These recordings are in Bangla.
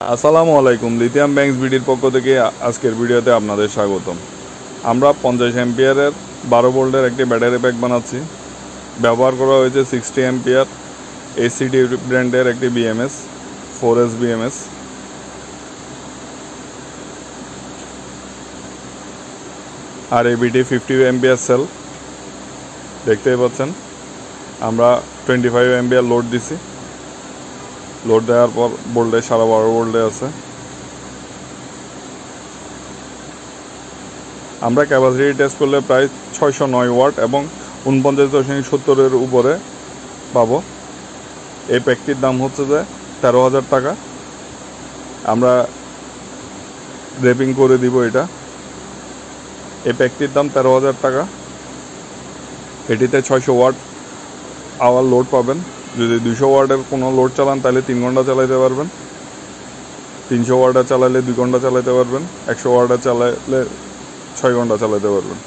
আসসালামু আলাইকুম। লিথিয়াম ব্যাংকস বিডির পক্ষ থেকে আজকের ভিডিওতে আপনাদের স্বাগতম। আমরা 50 অ্যাম্পিয়ারের 12 ভোল্টের একটি ব্যাটারি প্যাক বানাচ্ছি। ব্যবহার করা হয়েছে 60 অ্যাম্পিয়ার এসিডি ব্র্যান্ডের একটি বিএমএস 4S বিএমএস। আর এবিটি 50 অ্যাম্পিয়ার সেল দেখতেই পাচ্ছেন। আমরা 25 অ্যাম্পিয়ার লোড দিছি। লোড দেওয়ার পর ভোল্টেজ 12.5 ভোল্টে আছে। আমরা ক্যাপাসিটি টেস্ট করলে প্রায় 609 ওয়াট এবং 49.70 উপরে পাবো। এই প্যাকটির দাম হচ্ছে যে 13,000 টাকা। আমরা র্যাপিং করে দিব এটা। এই প্যাকটির দাম 13,000 টাকা। এটিতে 600 ওয়াট আওয়ার লোড পাবেন। যদি 200 ওয়াটের কোনো লোড চালান তাহলে 3 ঘন্টা চালাতে পারবেন। 300 ওয়াটের চালালে 2 ঘন্টা চালাতে পারবেন। 100 ওয়াটের চালালে 6 ঘন্টা চালাতে পারবেন।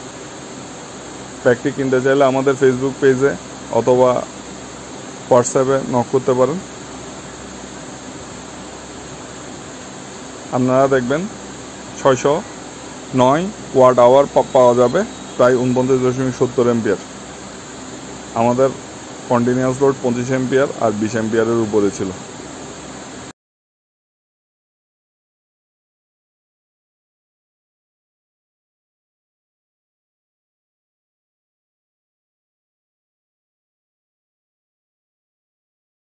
প্যাকটি কিনতে চাইলে আমাদের ফেসবুক পেজে অথবা হোয়াটসঅ্যাপে নক করতে পারেন। আপনারা দেখবেন 609 ওয়াট আওয়ার পাওয়া যাবে, প্রায় 49.70 অ্যাম্পিয়ার। আমাদের কন্টিনিউয়াস লোড 25 অ্যাম্পিয়ার আর 20 অ্যাম্পিয়ারের উপরে ছিল।